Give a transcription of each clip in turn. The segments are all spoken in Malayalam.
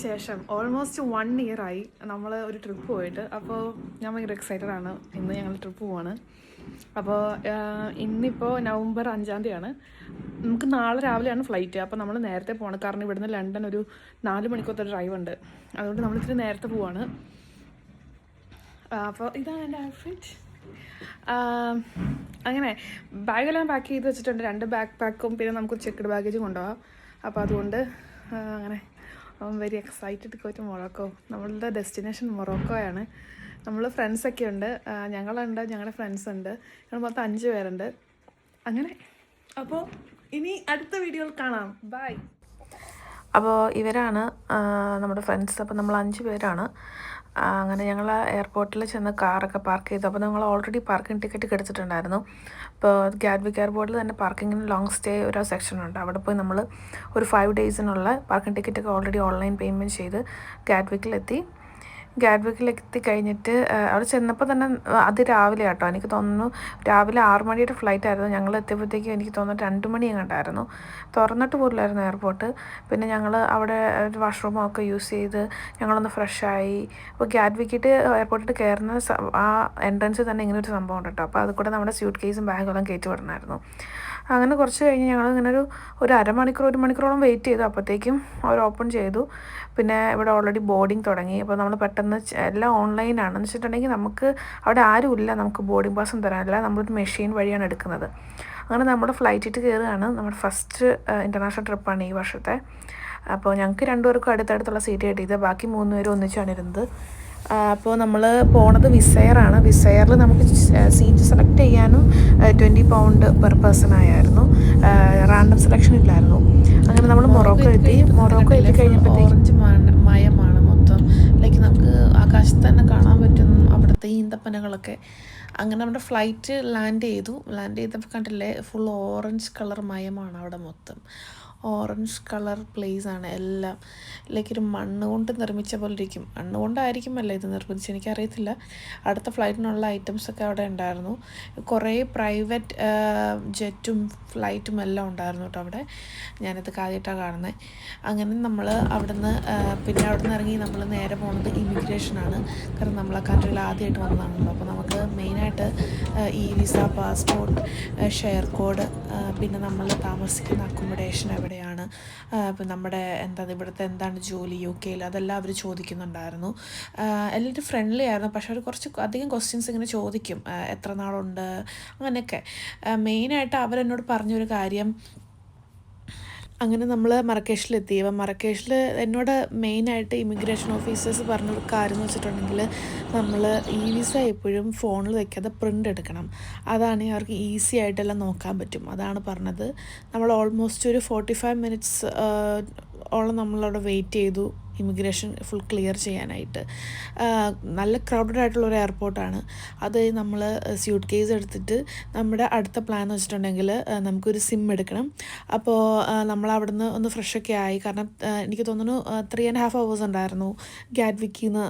ശേഷം ഓൾമോസ്റ്റ് 1 ഇയർ ആയി നമ്മൾ ഒരു ട്രിപ്പ് പോയിട്ട്. അപ്പോൾ ഞാൻ ഭയങ്കര എക്സൈറ്റഡ് ആണ്. ഇന്ന് ഞങ്ങൾ ട്രിപ്പ് പോവാണ്. അപ്പോൾ ഇന്നിപ്പോൾ നവംബർ 5-ാം തീയതിയാണ്. നമുക്ക് നാളെ രാവിലെയാണ് ഫ്ലൈറ്റ്. അപ്പോൾ നമ്മൾ നേരത്തെ പോകണം, കാരണം ഇവിടുന്ന് ലണ്ടൻ ഒരു 4 മണിക്കൂറത്തെ ഡ്രൈവ് ഉണ്ട്. അതുകൊണ്ട് നമ്മൾ ഇത്തിരി നേരത്തെ പോവാണ്. അപ്പോൾ ഇതാണ് എൻ്റെ ഔട്ട്ഫിറ്റ്. അങ്ങനെ ബാഗെല്ലാം പാക്ക് ചെയ്ത് വെച്ചിട്ടുണ്ട്. 2 ബാക്ക് പാക്കും പിന്നെ നമുക്ക് ചെക്ക്ഡ് ബാഗേജും കൊണ്ടുപോകാം. അപ്പോൾ അതുകൊണ്ട് അങ്ങനെ very excited to go to Morocco. നമ്മളുടെ ഡെസ്റ്റിനേഷൻ മൊറോക്കോയാണ്. നമ്മൾ ഫ്രണ്ട്സൊക്കെ ഉണ്ട്, ഞങ്ങളുണ്ട്, ഞങ്ങളുടെ ഫ്രണ്ട്സ് ഉണ്ട്. ഞങ്ങൾ മൊത്തം 5 പേരുണ്ട്. അങ്ങനെ അപ്പോൾ ഇനി അടുത്ത വീഡിയോയിൽ കാണാം. ബൈ. അപ്പോൾ ഇവരാണ് നമ്മുടെ ഫ്രണ്ട്സ്. അപ്പോൾ നമ്മൾ 5 പേരാണ്. അങ്ങനെ ഞങ്ങൾ എയർപോർട്ടിൽ ചെന്ന് കാറൊക്കെ പാർക്ക് ചെയ്തു. അപ്പോൾ ഞങ്ങൾ ഓൾറെഡി പാർക്കിംഗ് ടിക്കറ്റ് എടുത്തിട്ടുണ്ടായിരുന്നു. അപ്പോൾ ഗാറ്റ്വിക് എയർപോർട്ടിൽ തന്നെ പാർക്കിങ്ങിന് ലോങ് സ്റ്റേ ഒരു സെക്ഷനുണ്ട്. അവിടെ പോയി നമ്മൾ ഒരു 5 ഡേയ്സിനുള്ള പാർക്കിംഗ് ടിക്കറ്റൊക്കെ ഓൾറെഡി ഓൺലൈൻ പേയ്മെൻറ്റ് ചെയ്ത് ഗാറ്റ്വിക്കിലെത്തി കഴിഞ്ഞിട്ട് അവിടെ ചെന്നപ്പോൾ തന്നെ രാവിലെ കേട്ടോ. എനിക്ക് തോന്നുന്നു രാവിലെ 6 മണിയുടെ ഫ്ലൈറ്റ് ആയിരുന്നു. ഞങ്ങൾ എത്തിയപ്പോഴത്തേക്കും എനിക്ക് തോന്നുന്നു 2 മണി എങ്ങാണ്ടായിരുന്നു. തുറന്നിട്ട് പോലില്ലായിരുന്നു എയർപോർട്ട്. പിന്നെ ഞങ്ങൾ അവിടെ ഒരു വാഷ്റൂമൊക്കെ യൂസ് ചെയ്ത് ഞങ്ങളൊന്ന് ഫ്രഷായി. അപ്പോൾ ഗാറ്റ്വിക്കിട്ട് എയർപോർട്ടിൽ കയറുന്ന ആ എൻട്രൻസിൽ തന്നെ ഇങ്ങനെ ഒരു സംഭവം ഉണ്ട് കേട്ടോ. അപ്പോൾ അത് കൂടെ നമ്മുടെ സ്യൂട്ട് കേസും ബാഗെല്ലാം കയറ്റി വിടണമായിരുന്നു. അങ്ങനെ കുറച്ച് കഴിഞ്ഞ് ഞങ്ങളിങ്ങനെ ഒരു അരമണിക്കൂർ 1 മണിക്കൂറോളം വെയിറ്റ് ചെയ്തു. അപ്പോഴത്തേക്കും അവർ ഓപ്പൺ ചെയ്തു. പിന്നെ ഇവിടെ ഓൾറെഡി ബോർഡിങ് തുടങ്ങി. അപ്പോൾ നമ്മൾ പെട്ടെന്ന് എല്ലാം ഓൺലൈനാണെന്ന് വെച്ചിട്ടുണ്ടെങ്കിൽ നമുക്ക് അവിടെ ആരുമില്ല, നമുക്ക് ബോർഡിംഗ് പാസും തരാനില്ല. നമ്മളൊരു മെഷീൻ വഴിയാണ് എടുക്കുന്നത്. അങ്ങനെ നമ്മുടെ ഫ്ലൈറ്റിട്ട് കയറുകയാണ്. നമ്മുടെ ഫസ്റ്റ് ഇൻ്റർനാഷണൽ ട്രിപ്പാണ് ഈ വർഷത്തെ. അപ്പോൾ ഞങ്ങൾക്ക് 2 പേർക്കും അടുത്തടുത്തുള്ള സീറ്റ് കിട്ടിയത്. ബാക്കി 3 പേരും ഒന്നിച്ചാണ് ഇരുന്നത്. അപ്പോൾ നമ്മൾ പോണത് വിസയറാണ്. വിസയറിൽ നമുക്ക് സീറ്റ് സെലക്ട് ചെയ്യാനും 20 പൗണ്ട് പെർ പേഴ്സൺ ആയിരുന്നു. റാൻഡം സെലക്ഷൻ ഇല്ലായിരുന്നു. അങ്ങനെ നമ്മൾ മൊറോക്കോ എത്തി കഴിഞ്ഞപ്പോഴത്തേക്കും ഓറഞ്ച് മയമാണ് മൊത്തം. ലൈക്ക് നമുക്ക് ആകാശത്ത് തന്നെ കാണാൻ പറ്റും അവിടുത്തെ ഈന്തപ്പനകളൊക്കെ. അങ്ങനെ നമ്മുടെ ഫ്ലൈറ്റ് ലാൻഡ് ചെയ്തപ്പോൾ കണ്ടില്ലേ, ഫുൾ ഓറഞ്ച് കളർ മയമാണ് അവിടെ മൊത്തം. ഓറഞ്ച് കളർ പ്ലേസാണ് എല്ലാം. ലൈക്ക് ഒരു മണ്ണ് കൊണ്ട് നിർമ്മിച്ച പോലെ ഇരിക്കും. മണ്ണ് കൊണ്ടായിരിക്കുമല്ലോ ഇത് നിർമ്മിച്ചത്, എനിക്കറിയത്തില്ല. അടുത്ത ഫ്ലൈറ്റിനുള്ള ഐറ്റംസൊക്കെ അവിടെ ഉണ്ടായിരുന്നു. കുറേ പ്രൈവറ്റ് ജെറ്റും ഫ്ലൈറ്റും എല്ലാം ഉണ്ടായിരുന്നു കേട്ടോ അവിടെ. ഞാനിതൊക്കെ ആദ്യമായിട്ടാണ് കാണുന്നത്. അങ്ങനെ നമ്മൾ അവിടുന്ന് ഇറങ്ങി നമ്മൾ നേരെ പോകുന്നത് ഇമിഗ്രേഷനാണ്. കാരണം നമ്മൾ ആ കൺട്രിയിൽ ആദ്യമായിട്ട് വന്നതാണല്ലോ. അപ്പോൾ നമുക്ക് മെയിനായിട്ട് ഈ വിസ, പാസ്പോർട്ട്, ഷെയർ കോഡ്, പിന്നെ നമ്മൾ താമസിക്കുന്ന അക്കോമഡേഷൻ എവിടെയാണ്, ഇപ്പം നമ്മുടെ ഇവിടുത്തെ എന്താണ് ജോലി UK-യിൽ, അതെല്ലാം അവർ ചോദിക്കുന്നുണ്ടായിരുന്നു. എല്ലാവരും ഫ്രണ്ട്ലി ആയിരുന്നു. പക്ഷേ അവർ കുറച്ച് അധികം ക്വസ്റ്റ്യൻസ് ഇങ്ങനെ ചോദിക്കും, എത്ര നാളുണ്ട് അങ്ങനെയൊക്കെ. മെയിനായിട്ട് അവരെന്നോട് പറഞ്ഞൊരു കാര്യം, അങ്ങനെ നമ്മൾ മറക്കേഷിലെത്തി. അപ്പം മറക്കേഷിൽ എന്നോട് മെയിനായിട്ട് ഇമിഗ്രേഷൻ ഓഫീസേഴ്സ് പറഞ്ഞൊരു കാര്യം എന്ന് വെച്ചിട്ടുണ്ടെങ്കിൽ, നമ്മൾ വിസ എപ്പോഴും ഫോണിൽ വയ്ക്കാതെ പ്രിൻ്റ് എടുക്കണം. അതാണ് അവർക്ക് ഈസി ആയിട്ടെല്ലാം നോക്കാൻ പറ്റും. അതാണ് പറഞ്ഞത്. നമ്മൾ ഓൾമോസ്റ്റ് ഒരു 45 മിനിറ്റ്സ് ഓളം നമ്മളവിടെ വെയിറ്റ് ചെയ്തു ഇമിഗ്രേഷൻ ഫുൾ ക്ലിയർ ചെയ്യാനായിട്ട്. നല്ല ക്രൗഡഡ് ആയിട്ടുള്ളൊരു എയർപോർട്ടാണ്. അത് നമ്മൾ സ്യൂട്ട് കേസ് എടുത്തിട്ട് നമ്മുടെ അടുത്ത പ്ലാൻ എന്ന് വെച്ചിട്ടുണ്ടെങ്കിൽ നമുക്കൊരു സിം എടുക്കണം. അപ്പോൾ നമ്മൾ അവിടുന്ന് ഒന്ന് ഫ്രഷൊക്കെ ആയി. കാരണം എനിക്ക് തോന്നുന്നു 3.5 hours ഉണ്ടായിരുന്നു ഗാറ്റ്വിക്കിൽ നിന്ന്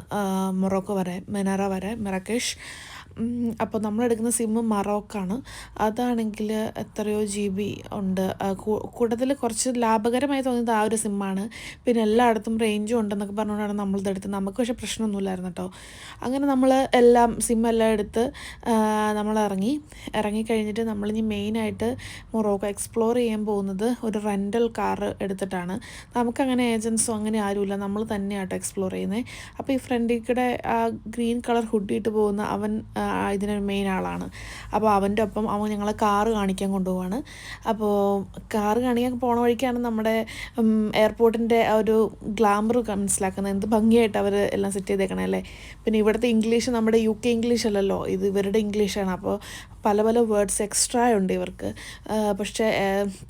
മൊറോക്കോ വരെ, മെനാറ വരെ, മറക്കേഷ്. അപ്പോൾ നമ്മളെടുക്കുന്ന സിമ്മ് മറോക്കാണ്. അതാണെങ്കിൽ എത്രയോ GB ഉണ്ട്. കൂടുതൽ കുറച്ച് ലാഭകരമായി തോന്നിയത് ആ ഒരു സിമ്മാണ്. പിന്നെ എല്ലായിടത്തും റേഞ്ചും ഉണ്ടെന്നൊക്കെ പറഞ്ഞുകൊണ്ടാണ് നമ്മളിതെടുത്ത്. നമുക്ക് പക്ഷേ പ്രശ്നമൊന്നുമില്ലായിരുന്നു കേട്ടോ. അങ്ങനെ നമ്മൾ സിമ്മെല്ലാം എടുത്ത് നമ്മൾ ഇറങ്ങിക്കഴിഞ്ഞിട്ട് നമ്മളിനി മെയിനായിട്ട് മൊറോക്കോ എക്സ്പ്ലോർ ചെയ്യാൻ പോകുന്നത് ഒരു റെൻ്റൽ കാർ എടുത്തിട്ടാണ്. നമുക്കങ്ങനെ ഏജൻസോ അങ്ങനെ ആരുമില്ല, നമ്മൾ തന്നെയാട്ടോ എക്സ്പ്ലോർ ചെയ്യുന്നത്. അപ്പോൾ ഈ ഫ്രണ്ടിൽ കൂടെ ആ ഗ്രീൻ കളർ ഹുഡിയിട്ട് പോകുന്ന അവൻ ഇതിനൊരു മെയിൻ ആളാണ്. അപ്പോൾ അവൻ്റെ ഒപ്പം അവൻ ഞങ്ങളെ കാറ് കാണിക്കാൻ കൊണ്ടുപോവാണ്. അപ്പോൾ കാറ് കാണിക്കാൻ പോണ വഴിക്കാണ് നമ്മുടെ എയർപോർട്ടിൻ്റെ ആ ഒരു ഗ്ലാമർ മനസ്സിലാക്കുന്നത്. എന്ത് ഭംഗിയായിട്ട് അവർ എല്ലാം സെറ്റ് ചെയ്തേക്കണേ അല്ലേ. പിന്നെ ഇവിടുത്തെ ഇംഗ്ലീഷ് നമ്മുടെ UK ഇംഗ്ലീഷ് അല്ലല്ലോ, ഇത് ഇവരുടെ ഇംഗ്ലീഷാണ്. അപ്പോൾ പല വേർഡ്സ് എക്സ്ട്രാ ഉണ്ട് ഇവർക്ക്. പക്ഷേ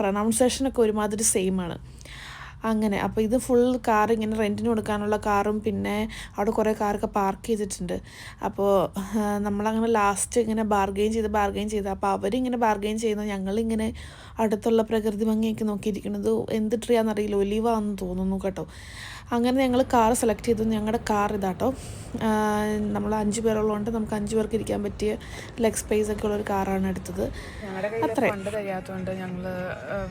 പ്രൊനൗൺസിയേഷനൊക്കെ ഒരുമാതിരി സെയിമാണ്. അങ്ങനെ അപ്പോൾ ഇത് ഫുൾ കാർ ഇങ്ങനെ റെൻറ്റിന് കൊടുക്കാനുള്ള കാറും പിന്നെ അവിടെ കുറേ കാറൊക്കെ പാർക്ക് ചെയ്തിട്ടുണ്ട്. അപ്പോൾ നമ്മളങ്ങനെ ലാസ്റ്റ് ഇങ്ങനെ ബാർഗെയിൻ ചെയ്ത് അപ്പോൾ അവരിങ്ങനെ ബാർഗെയിൻ ചെയ്യുന്നത്, ഞങ്ങളിങ്ങനെ അടുത്തുള്ള പ്രകൃതി ഭംഗിയൊക്കെ നോക്കിയിരിക്കുന്നത്. എന്ത് ട്രീ ആണെന്നറിയില്ല, ഒലിവാന്ന് തോന്നുന്നു കേട്ടോ. അങ്ങനെ ഞങ്ങൾ കാർ സെലക്ട് ചെയ്തു. ഞങ്ങളുടെ കാർ ഇതാട്ടോ. നമ്മൾ 5 പേരുള്ളതുകൊണ്ട് നമുക്ക് 5 പേർക്ക് ഇരിക്കാൻ പറ്റിയ ലെഗ് സ്പേസ് ഒക്കെ ഉള്ളൊരു കാറാണ് എടുത്തത്. ഞങ്ങളുടെ കയ്യിൽ ഫണ്ട് കഴിയാത്തതുകൊണ്ട് ഞങ്ങൾ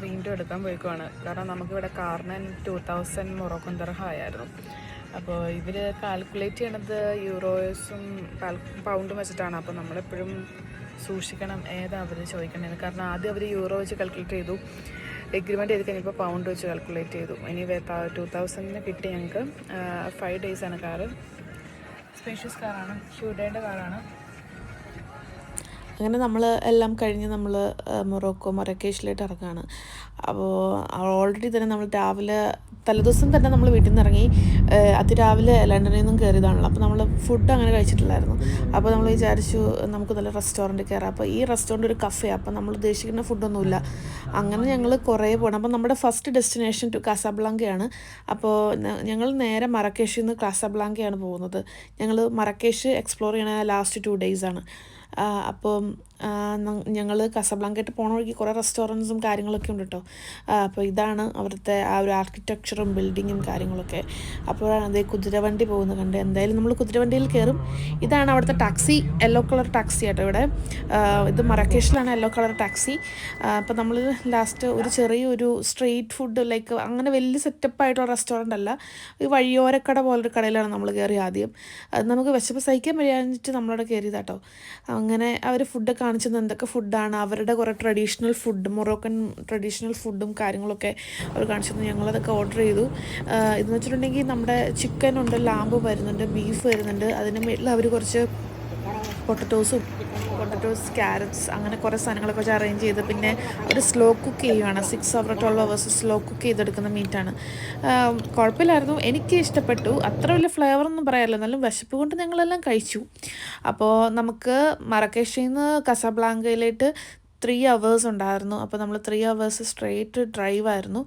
വീണ്ടും എടുക്കാൻ പോയിക്കുവാണ്. കാരണം നമുക്കിവിടെ കാറിന് 2000 മൊറോക്കൻ ദിർഹം ആയിരുന്നു. അപ്പോൾ ഇവർ കാൽക്കുലേറ്റ് ചെയ്യണത് യൂറോസും പൗണ്ടും വെച്ചിട്ടാണ്. അപ്പോൾ നമ്മളെപ്പോഴും സൂക്ഷിക്കണം ഏതാ അവർ ചോദിക്കണേന്ന്. കാരണം ആദ്യം അവർ യൂറോ വെച്ച് കാൽക്കുലേറ്റ് ചെയ്തു, എഗ്രിമെൻറ്റ് ചെയ്ത് കഴിഞ്ഞപ്പോൾ പൗണ്ട് വെച്ച് കാൽക്കുലേറ്റ് ചെയ്തു. ഇനി 2000 കിട്ടി ഞങ്ങൾക്ക്. 5 ഡേയ്സാണ് കാറ്. സ്പേഷ്യസ് കാറാണ്, ഹ്യൂഡേൻ്റെ കാറാണ്. അങ്ങനെ നമ്മൾ എല്ലാം കഴിഞ്ഞ് നമ്മൾ മൊറക്കേഷിലോട്ട് ഇറങ്ങുകയാണ്. അപ്പോൾ ഓൾറെഡി തന്നെ നമ്മൾ രാവിലെ തലേദിവസം തന്നെ നമ്മൾ വീട്ടിൽ നിന്ന് ഇറങ്ങി. അതിരാവിലെ ലണ്ടനിൽ നിന്നും കയറിയതാണല്ലോ. അപ്പോൾ നമ്മൾ ഫുഡ് അങ്ങനെ കഴിച്ചിട്ടില്ലായിരുന്നു. അപ്പോൾ നമ്മൾ വിചാരിച്ചു നമുക്ക് നല്ല റെസ്റ്റോറൻറ്റ് കയറാം. അപ്പോൾ ഈ റെസ്റ്റോറൻറ്റ് ഒരു കഫേ, അപ്പോൾ നമ്മൾ ഉദ്ദേശിക്കുന്ന ഫുഡൊന്നുമില്ല. അങ്ങനെ ഞങ്ങൾ കുറേ പോകണം. അപ്പോൾ നമ്മുടെ ഫസ്റ്റ് ഡെസ്റ്റിനേഷൻ കാസാബ്ലാങ്കയാണ്. അപ്പോൾ ഞങ്ങൾ നേരെ മറക്കേഷിൽ നിന്ന് കാസാബ്ലാങ്കയാണ് പോകുന്നത്. ഞങ്ങൾ മറക്കേഷ് എക്സ്പ്ലോർ ചെയ്യണ ലാസ്റ്റ് 2 ഡേയ്സാണ്. അപ്പം ഞങ്ങൾ കാസാബ്ലാങ്കയായിട്ട് പോണ വഴിക്ക് കുറേ റെസ്റ്റോറൻറ്റ്സും കാര്യങ്ങളൊക്കെ ഉണ്ട് കേട്ടോ. അപ്പോൾ ഇതാണ് അവിടുത്തെ ആ ഒരു ആർക്കിടെക്ചറും ബിൽഡിങ്ങും കാര്യങ്ങളൊക്കെ. അപ്പോഴാണ് അതേ കുതിരവണ്ടി പോകുന്നത് കണ്ട്. എന്തായാലും നമ്മൾ കുതിരവണ്ടിയിൽ കയറും. ഇതാണ് അവിടുത്തെ ടാക്സി, യെല്ലോ കളർ ടാക്സി ആട്ടോ ഇവിടെ. ഇത് മറക്കേഷിലാണ് യെല്ലോ കളർ ടാക്സി. അപ്പോൾ നമ്മൾ ലാസ്റ്റ് ഒരു ചെറിയൊരു സ്ട്രീറ്റ് ഫുഡ് ലൈക്ക് അങ്ങനെ വലിയ സെറ്റപ്പായിട്ടുള്ള റെസ്റ്റോറൻ്റ് അല്ല, ഒരു വഴിയോരക്കട പോലൊരു കടയിലാണ് നമ്മൾ കയറി ആദ്യം. അത് നമുക്ക് വിശപ്പ് സഹിക്കാൻ വയ്യാഞ്ഞിട്ട് നമ്മളവിടെ കയറിയതാട്ടോ. അങ്ങനെ അവർ ഫുഡ് കാണിച്ചത് എന്തൊക്കെ ഫുഡാണ്, അവരുടെ കുറേ ട്രഡീഷണൽ ഫുഡ്, മൊറോക്കൻ ട്രഡീഷണൽ ഫുഡും കാര്യങ്ങളൊക്കെ അവർ കാണിച്ചത്. ഞങ്ങളതൊക്കെ ഓർഡർ ചെയ്തു. ഇതെന്ന് വെച്ചിട്ടുണ്ടെങ്കിൽ നമ്മുടെ ചിക്കൻ ഉണ്ട്, ലാമ്പ് വരുന്നുണ്ട്, ബീഫ് വരുന്നുണ്ട്. അതിന് മേളിൽ അവർ കുറച്ച് പൊട്ടറ്റോസ്, ക്യാരറ്റ്സ് അങ്ങനെ കുറേ സാധനങ്ങളൊക്കെ വെച്ച് അറേഞ്ച് ചെയ്ത്, പിന്നെ ഒരു സ്ലോ കുക്ക് ചെയ്യുകയാണ്. 6 hour 12 hours സ്ലോ കുക്ക് ചെയ്തെടുക്കുന്ന മീറ്റാണ്. കുഴപ്പമില്ലായിരുന്നു, എനിക്ക് ഇഷ്ടപ്പെട്ടു. അത്ര വലിയ ഫ്ലേവറൊന്നും പറയാമല്ലോ, എന്നാലും വിശപ്പ് കൊണ്ട് ഞങ്ങളെല്ലാം കഴിച്ചു. അപ്പോൾ നമുക്ക് മറക്കേഷിൽ നിന്ന് കസാബ്ലാങ്കയിലേക്ക് 3 hours ഉണ്ടായിരുന്നു. അപ്പോൾ നമ്മൾ 3 hours സ്ട്രെയിറ്റ് ഡ്രൈവായിരുന്നു.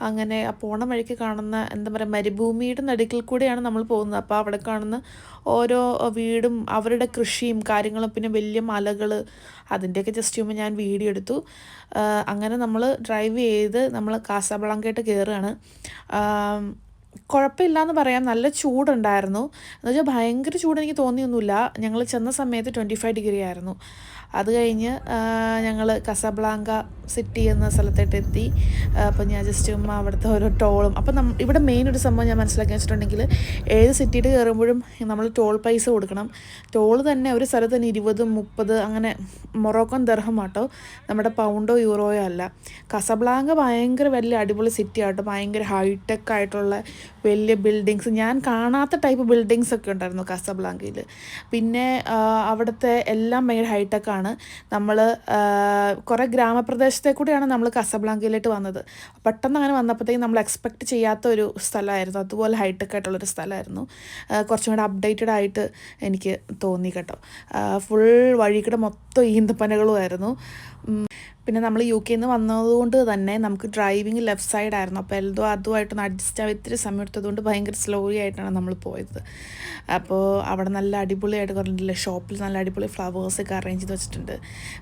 അങ്ങനെ ആ പോണ വഴിക്ക് കാണുന്ന എന്താ പറയുക, മരുഭൂമിയുടെ നടുക്കിൽ കൂടെയാണ് നമ്മൾ പോകുന്നത്. അപ്പോൾ അവിടെ കാണുന്ന ഓരോ വീടും അവരുടെ കൃഷിയും കാര്യങ്ങളും, പിന്നെ വലിയ മലകൾ, അതിൻ്റെയൊക്കെ ജസ്റ്റ് മുമ്പ് ഞാൻ വീഡിയോ എടുത്തു. അങ്ങനെ നമ്മൾ ഡ്രൈവ് ചെയ്ത് നമ്മൾ കാസാബ്ലാങ്കയായിട്ട് കയറുകയാണ്. കുഴപ്പമില്ലയെന്ന് പറയാം, നല്ല ചൂടുണ്ടായിരുന്നു. എന്ന് വെച്ചാൽ ഭയങ്കര ചൂട് എനിക്ക് തോന്നിയൊന്നുമില്ല. ഞങ്ങൾ ചെന്ന സമയത്ത് 25 ഡിഗ്രി ആയിരുന്നു. അത് കഴിഞ്ഞ് ഞങ്ങൾ കസാബ്ലാങ്ക സിറ്റി എന്ന സ്ഥലത്തായിട്ട് എത്തി. അപ്പോൾ ഞാൻ ജസ്റ്റ് അവിടുത്തെ ഓരോ ടോളും, അപ്പോൾ ഇവിടെ മെയിൻ ഒരു സംഭവം ഞാൻ മനസ്സിലാക്കി വെച്ചിട്ടുണ്ടെങ്കിൽ, ഏത് സിറ്റിയിൽ കയറുമ്പോഴും നമ്മൾ ടോൾ പൈസ കൊടുക്കണം. ടോൾ തന്നെ ഒരു സ്ഥലത്ത് തന്നെ 20, 30 അങ്ങനെ മൊറോക്കൻ ദിർഹം ആട്ടോ, നമ്മുടെ പൗണ്ടോ യൂറോയോ അല്ല. കസാബ്ലാങ്ക ഭയങ്കര വലിയ അടിപൊളി സിറ്റി ആട്ടോ, ഭയങ്കര ഹൈടെക് ആയിട്ടുള്ള വലിയ ബിൽഡിങ്സ്, ഞാൻ കാണാത്ത ടൈപ്പ് ബിൽഡിങ്സ് ഒക്കെ ഉണ്ടായിരുന്നു കാസാബ്ലാങ്കയിൽ. പിന്നെ അവിടുത്തെ എല്ലാം ഭയങ്കര ഹൈടെക്കാണ്. നമ്മൾ കുറേ ഗ്രാമപ്രദേശത്തെ കൂടിയാണ് നമ്മൾ കാസാബ്ലാങ്കയിലേക്ക് വന്നത്. പെട്ടെന്ന് അങ്ങനെ വന്നപ്പോഴത്തേക്കും നമ്മൾ എക്സ്പെക്റ്റ് ചെയ്യാത്ത ഒരു സ്ഥലമായിരുന്നു. അതുപോലെ ഹൈടെക് ആയിട്ടുള്ളൊരു സ്ഥലമായിരുന്നു. കുറച്ചും കൂടെ അപ്ഡേറ്റഡ് ആയിട്ട് എനിക്ക് തോന്നി കേട്ടോ. ഫുൾ വഴികൂടെ മൊത്തം ഈന്തപ്പനകളുമായിരുന്നു. പിന്നെ നമ്മൾ UK നിന്ന് വന്നതുകൊണ്ട് തന്നെ നമുക്ക് ഡ്രൈവിങ് ലെഫ്റ്റ് സൈഡായിരുന്നു. അപ്പോൾ അതുമായിട്ടൊന്ന് അഡ്ജസ്റ്റ് ആവാൻ ഇത്തിരി സമയം എടുത്തതുകൊണ്ട് ഭയങ്കര സ്ലോലി ആയിട്ടാണ് നമ്മൾ പോയത്. അപ്പോൾ അവിടെ നല്ല അടിപൊളിയായിട്ട് പറഞ്ഞിട്ടില്ലേ, ഷോപ്പിൽ നല്ല അടിപൊളി ഫ്ലവേഴ്സൊക്കെ അറേഞ്ച് ചെയ്ത് വെച്ചിട്ടുണ്ട്.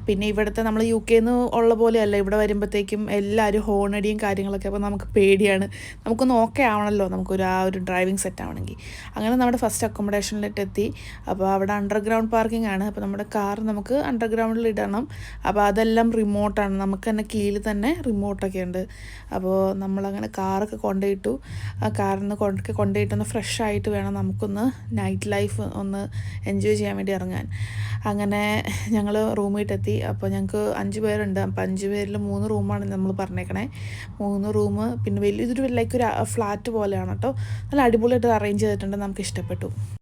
പിന്നെ ഇവിടുത്തെ നമ്മൾ UK നിന്ന് ഉള്ള പോലെയല്ല, ഇവിടെ വരുമ്പോഴത്തേക്കും എല്ലാവരും ഹോണടിയും കാര്യങ്ങളൊക്കെ. അപ്പോൾ നമുക്ക് പേടിയാണ്, നമുക്കൊന്ന് ഓക്കെ ആവണമല്ലോ, നമുക്കൊരു ആ ഒരു ഡ്രൈവിംഗ് സെറ്റ് ആവണമെങ്കിൽ. അങ്ങനെ നമ്മുടെ ഫസ്റ്റ് അക്കോമഡേഷനിലേക്ക് എത്തി. അപ്പോൾ അവിടെ അണ്ടർഗ്രൗണ്ട് പാർക്കിംഗ് ആണ്. അപ്പോൾ നമ്മുടെ കാർ നമുക്ക് അണ്ടർഗ്രൗണ്ടിൽ ഇടണം. അപ്പോൾ അതെല്ലാം റിമോട്ടാണ്, നമുക്ക് തന്നെ കീഴിൽ തന്നെ റിമോട്ടൊക്കെ ഉണ്ട്. അപ്പോൾ നമ്മളങ്ങനെ കാറൊക്കെ കൊണ്ടുപോയിട്ടു. ആ കാറിന് കൊണ്ടുപോയിട്ടൊന്ന് ഫ്രഷ് ആയിട്ട് വേണം നമുക്കൊന്ന് നൈറ്റ് ലൈഫ് ഒന്ന് എൻജോയ് ചെയ്യാൻ വേണ്ടി ഇറങ്ങാൻ. അങ്ങനെ ഞങ്ങൾ റൂമിട്ടെത്തി. അപ്പോൾ ഞങ്ങൾക്ക് 5 പേരുണ്ട്. അപ്പോൾ 5 പേരിൽ 3 റൂമാണ് നമ്മൾ പറഞ്ഞേക്കണേ. 3 റൂം, പിന്നെ വലിയൊരു ലൈക്ക് ഒരു ഫ്ലാറ്റ് പോലെയാണ് കേട്ടോ. നല്ല അടിപൊളിയായിട്ട് അറേഞ്ച് ചെയ്തിട്ടുണ്ട്, നമുക്ക് ഇഷ്ടപ്പെട്ടു.